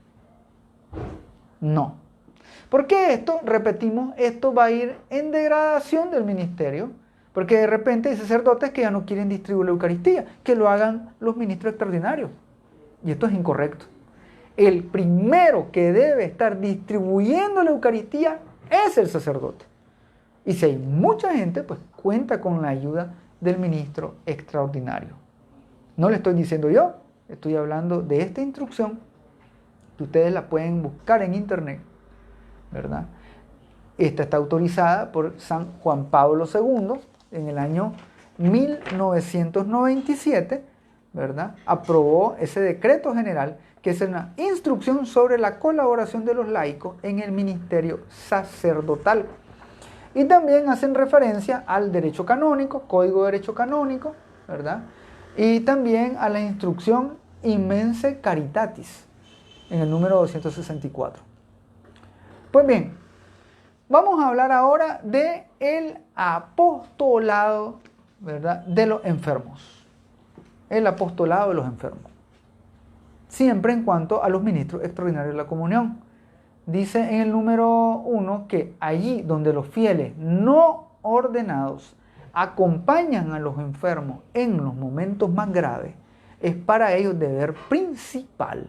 Speaker 1: No. Porque esto, repetimos, esto va a ir en degradación del ministerio, porque de repente hay sacerdotes que ya no quieren distribuir la Eucaristía, que lo hagan los ministros extraordinarios. Y esto es incorrecto. El primero que debe estar distribuyendo la Eucaristía es el sacerdote. Y si hay mucha gente, pues cuenta con la ayuda del ministro extraordinario. No le estoy diciendo yo, estoy hablando de esta instrucción, que ustedes la pueden buscar en internet, ¿verdad? Esta está autorizada por San Juan Pablo II en el año 1997, ¿verdad? Aprobó ese decreto general que es una instrucción sobre la colaboración de los laicos en el ministerio sacerdotal. Y también hacen referencia al derecho canónico, Código de Derecho Canónico, ¿verdad? Y también a la instrucción Immense Caritatis, en el número 264. Pues bien, vamos a hablar ahora del apostolado, ¿verdad?, de los enfermos. El apostolado de los enfermos. Siempre en cuanto a los ministros extraordinarios de la comunión. Dice en el número 1 que allí donde los fieles no ordenados acompañan a los enfermos en los momentos más graves, es para ellos deber principal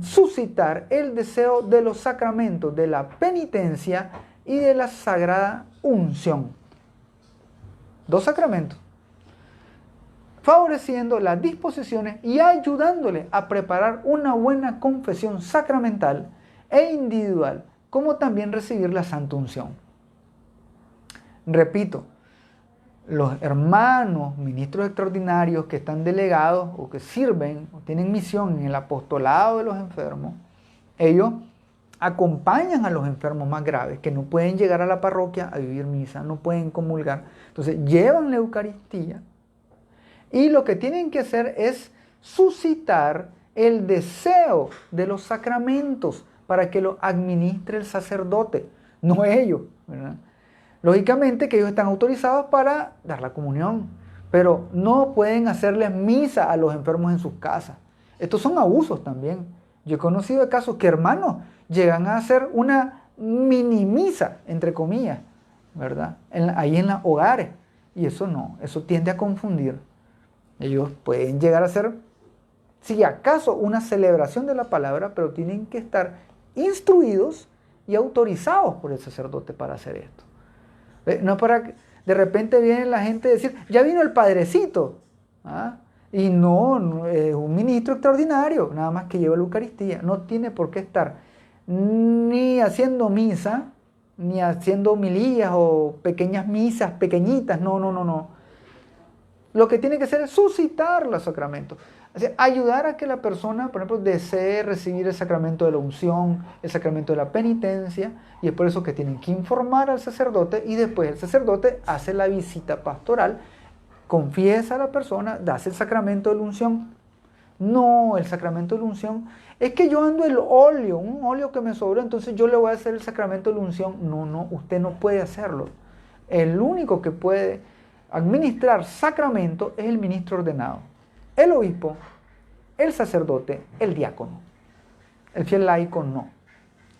Speaker 1: suscitar el deseo de los sacramentos de la penitencia y de la sagrada unción. 2 sacramentos. Favoreciendo las disposiciones y ayudándole a preparar una buena confesión sacramental e individual, como también recibir la santa unción. Repito, los hermanos, ministros extraordinarios que están delegados o que sirven o tienen misión en el apostolado de los enfermos, ellos acompañan a los enfermos más graves que no pueden llegar a la parroquia a vivir misa, no pueden comulgar. Entonces llevan la Eucaristía y lo que tienen que hacer es suscitar el deseo de los sacramentos para que lo administre el sacerdote, no ellos, ¿verdad? Lógicamente que ellos están autorizados para dar la comunión, pero no pueden hacerles misa a los enfermos en sus casas. Estos son abusos también. Yo he conocido casos que hermanos llegan a hacer una mini misa, entre comillas, ¿verdad? Ahí en los hogares. Y eso no, eso tiende a confundir. Ellos pueden llegar a hacer, si acaso, una celebración de la palabra, pero tienen que estar instruidos y autorizados por el sacerdote para hacer esto. No es para que de repente viene la gente a decir, ya vino el padrecito, ¿ah? Y no es un ministro extraordinario, nada más que lleva la Eucaristía. No tiene por qué estar ni haciendo misa, ni haciendo homilías o pequeñas misas pequeñitas, no. Lo que tiene que hacer es suscitar los sacramentos. O sea, ayudar a que la persona, por ejemplo, desee recibir el sacramento de la unción, el sacramento de la penitencia, y es por eso que tienen que informar al sacerdote y después el sacerdote hace la visita pastoral, confiesa a la persona, hace el sacramento de la unción. No, el sacramento de la unción es que yo ando el óleo, un óleo que me sobró, entonces yo le voy a hacer el sacramento de la unción. No, usted no puede hacerlo. El único que puede administrar sacramento es el ministro ordenado, el obispo, el sacerdote, el diácono. El fiel laico no.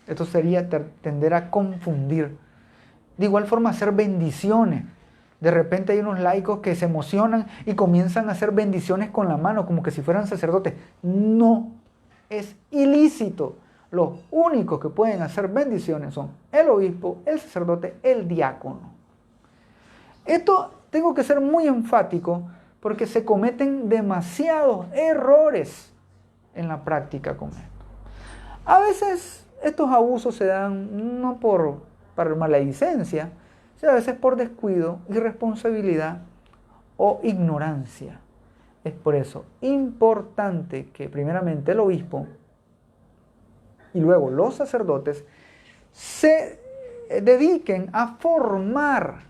Speaker 1: Esto sería tender a confundir. De igual forma, hacer bendiciones. De repente hay unos laicos que se emocionan y comienzan a hacer bendiciones con la mano, como que si fueran sacerdotes. No, es ilícito. Los únicos que pueden hacer bendiciones son el obispo, el sacerdote, el diácono. Esto tengo que ser muy enfático porque se cometen demasiados errores en la práctica con esto. A veces estos abusos se dan no por maledicencia, sino a veces por descuido, irresponsabilidad o ignorancia. Es por eso importante que primeramente el obispo y luego los sacerdotes se dediquen a formar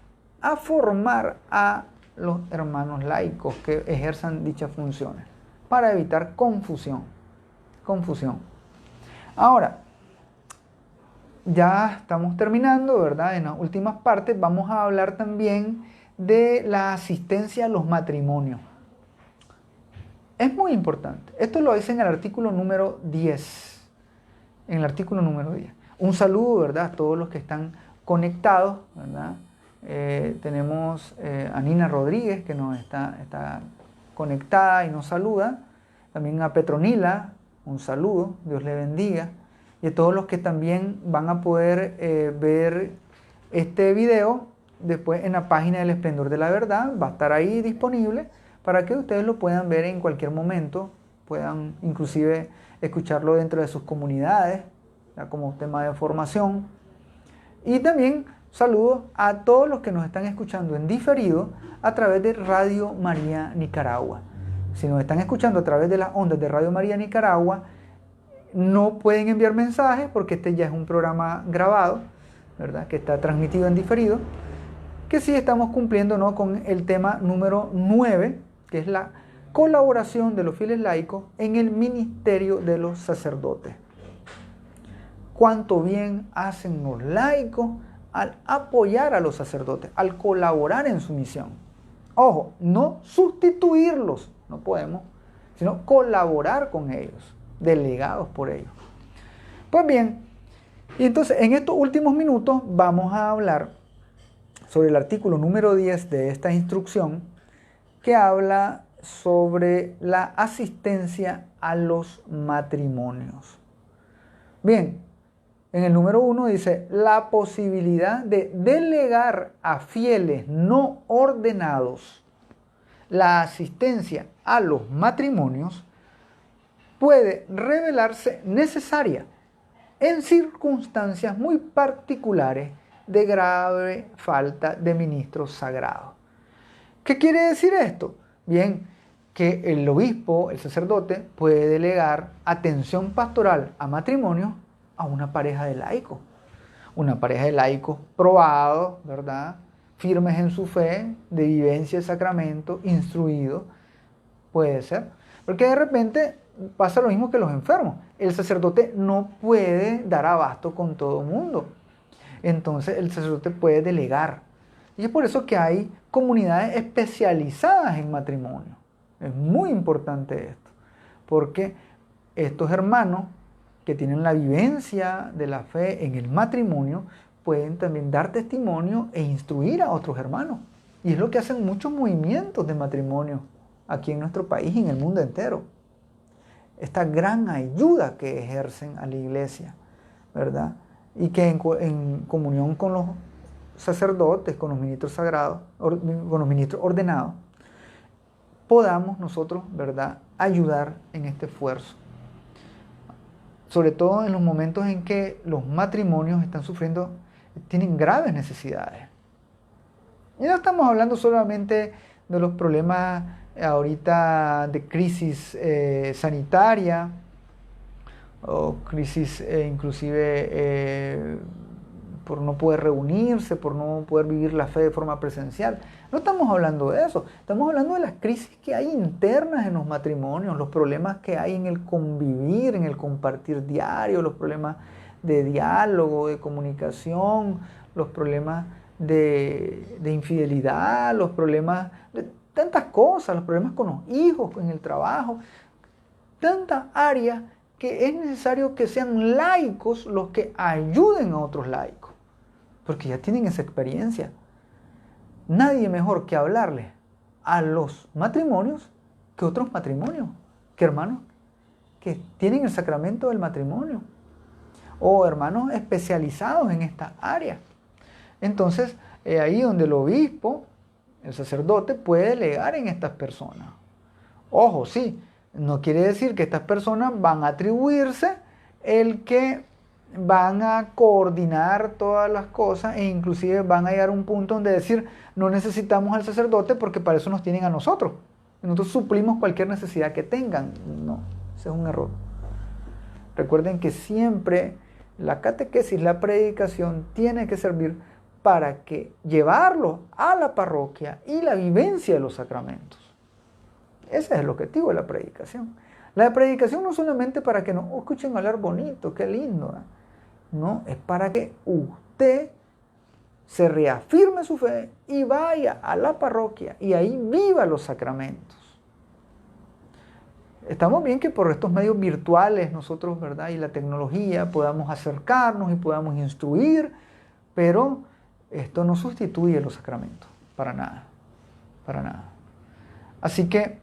Speaker 1: a los hermanos laicos que ejerzan dichas funciones para evitar confusión. Ahora, ya estamos terminando, ¿verdad? En las últimas partes vamos a hablar también de la asistencia a los matrimonios. Es muy importante. Esto lo dice en el artículo número 10. En el artículo número 10. Un saludo, ¿verdad? A todos los que están conectados, ¿verdad? Tenemos a Nina Rodríguez que nos está conectada y nos saluda. También a Petronila, un saludo, Dios le bendiga. Y a todos los que también van a poder ver este video después en la página del Esplendor de la Verdad. Va a estar ahí disponible para que ustedes lo puedan ver en cualquier momento. Puedan inclusive escucharlo dentro de sus comunidades, ya como tema de formación. Y también saludos a todos los que nos están escuchando en diferido a través de Radio María Nicaragua. Si nos están escuchando a través de las ondas de Radio María Nicaragua, no pueden enviar mensajes porque este ya es un programa grabado, ¿verdad? Que está transmitido en diferido, que sí estamos cumpliendo, ¿no?, con el tema número 9, que es la colaboración de los fieles laicos en el ministerio de los sacerdotes. Cuánto bien hacen los laicos al apoyar a los sacerdotes, al colaborar en su misión. Ojo, no sustituirlos, no podemos, sino colaborar con ellos, delegados por ellos. Pues bien, y entonces en estos últimos minutos vamos a hablar sobre el artículo número 10 de esta instrucción, que habla sobre la asistencia a los matrimonios. Bien, en el número 1 dice, la posibilidad de delegar a fieles no ordenados la asistencia a los matrimonios puede revelarse necesaria en circunstancias muy particulares de grave falta de ministros sagrados. ¿Qué quiere decir esto? Bien, que el obispo, el sacerdote, puede delegar atención pastoral a matrimonio a una pareja de laicos. Una pareja de laicos probados, ¿verdad?, firmes en su fe, de vivencia de sacramento, instruidos, puede ser. Porque de repente pasa lo mismo que los enfermos. El sacerdote no puede dar abasto con todo el mundo. Entonces el sacerdote puede delegar. Y es por eso que hay comunidades especializadas en matrimonio. Es muy importante esto. Porque estos hermanos que tienen la vivencia de la fe en el matrimonio pueden también dar testimonio e instruir a otros hermanos. Y es lo que hacen muchos movimientos de matrimonio aquí en nuestro país y en el mundo entero. Esta gran ayuda que ejercen a la iglesia, ¿verdad? y que en comunión con los sacerdotes, con los ministros sagrados, con los ministros ordenados, podamos nosotros, ¿verdad?, ayudar en este esfuerzo. Sobre todo en los momentos en que los matrimonios están sufriendo, tienen graves necesidades. Y no estamos hablando solamente de los problemas ahorita de crisis sanitaria o crisis inclusive por no poder reunirse, por no poder vivir la fe de forma presencial. No estamos hablando de eso, estamos hablando de las crisis que hay internas en los matrimonios, los problemas que hay en el convivir, en el compartir diario, los problemas de diálogo, de comunicación, los problemas de infidelidad, los problemas de tantas cosas, los problemas con los hijos, en el trabajo, tantas áreas que es necesario que sean laicos los que ayuden a otros laicos, porque ya tienen esa experiencia. Nadie mejor que hablarle a los matrimonios que otros matrimonios, que hermanos que tienen el sacramento del matrimonio o hermanos especializados en esta área. Entonces, ahí donde el obispo, el sacerdote, puede delegar en estas personas. Ojo, sí, no quiere decir que estas personas van a atribuirse el que van a coordinar todas las cosas e inclusive van a llegar a un punto donde decir no necesitamos al sacerdote porque para eso nos tienen a nosotros. Nosotros suplimos cualquier necesidad que tengan. No, ese es un error. Recuerden que siempre la catequesis, la predicación tiene que servir para que llevarlo a la parroquia y la vivencia de los sacramentos. Ese es el objetivo de la predicación. La predicación no solamente para que nos escuchen hablar bonito, qué lindo, ¿eh? No, es para que usted se reafirme su fe y vaya a la parroquia y ahí viva los sacramentos. Estamos bien que por estos medios virtuales nosotros, ¿verdad?, y la tecnología podamos acercarnos y podamos instruir, pero esto no sustituye los sacramentos, para nada, para nada. Así que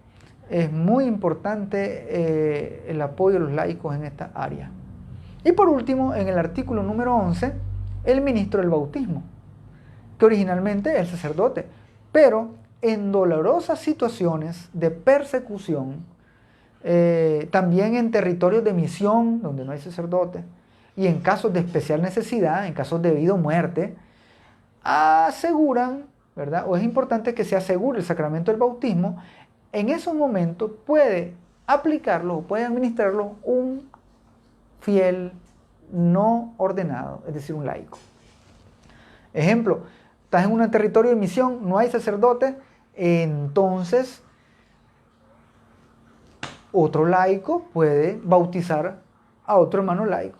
Speaker 1: es muy importante el apoyo de los laicos en esta área. Y por último, en el artículo número 11, el ministro del bautismo, que originalmente es el sacerdote, pero en dolorosas situaciones de persecución, también en territorios de misión, donde no hay sacerdote, y en casos de especial necesidad, en casos de vida o muerte, aseguran, ¿verdad?, o es importante que se asegure el sacramento del bautismo. En esos momentos puede aplicarlo o puede administrarlo un fiel no ordenado, es decir, un laico. Ejemplo, estás en un territorio de misión, no hay sacerdote, entonces otro laico puede bautizar a otro hermano laico.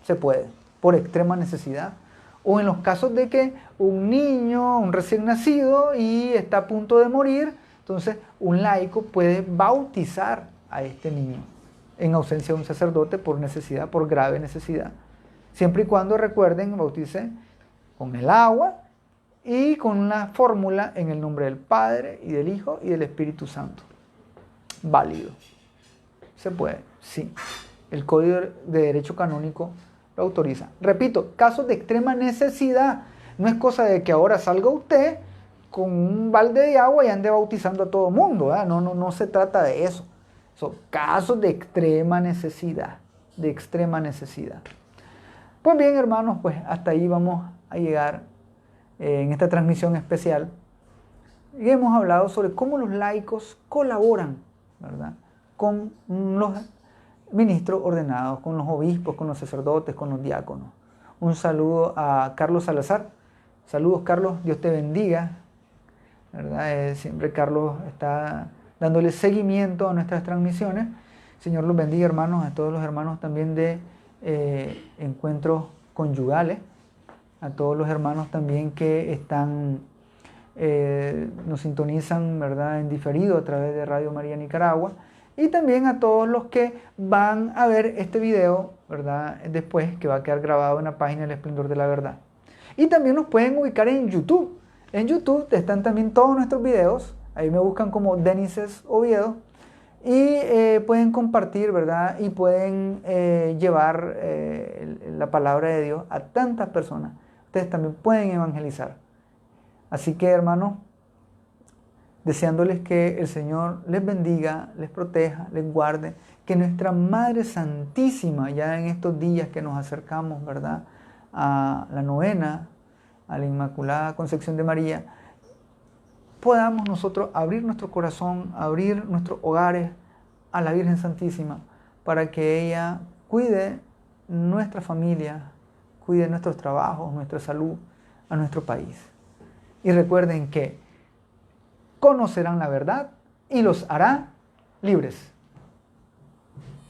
Speaker 1: Se puede, por extrema necesidad. O en los casos de que un niño, un recién nacido y está a punto de morir, entonces un laico puede bautizar a este niño en ausencia de un sacerdote por necesidad, por grave necesidad. Siempre y cuando, recuerden, bautice con el agua y con una fórmula en el nombre del Padre y del Hijo y del Espíritu Santo. Válido. Se puede, sí. El Código de Derecho Canónico lo autoriza. Repito, casos de extrema necesidad. No es cosa de que ahora salga usted con un balde de agua y ande bautizando a todo el mundo, ¿verdad? No se trata de eso. Son casos de extrema necesidad, Pues bien, hermanos, pues hasta ahí vamos a llegar en esta transmisión especial. Y hemos hablado sobre cómo los laicos colaboran, ¿verdad?, con los ministros ordenados, con los obispos, con los sacerdotes, con los diáconos. Un saludo a Carlos Salazar. Saludos, Carlos, Dios te bendiga, ¿verdad? Siempre Carlos está dándole seguimiento a nuestras transmisiones. Señor los bendiga, hermanos, a todos los hermanos también de encuentros conyugales, a todos los hermanos también que están, nos sintonizan, ¿verdad?, en diferido a través de Radio María Nicaragua, y también a todos los que van a ver este video, ¿verdad?, después, que va a quedar grabado en la página El Esplendor de la Verdad. Y también nos pueden ubicar en YouTube. En YouTube están también todos nuestros videos. Ahí me buscan como Denises Oviedo. y pueden compartir, ¿verdad? Y pueden llevar la palabra de Dios a tantas personas. Ustedes también pueden evangelizar. Así que, hermanos, deseándoles que el Señor les bendiga, les proteja, les guarde, que nuestra Madre Santísima, ya en estos días que nos acercamos, ¿verdad?, a la novena, a la Inmaculada Concepción de María, podamos nosotros abrir nuestro corazón, abrir nuestros hogares a la Virgen Santísima, para que ella cuide nuestra familia, cuide nuestros trabajos, nuestra salud, a nuestro país. Y recuerden que conocerán la verdad y los hará libres.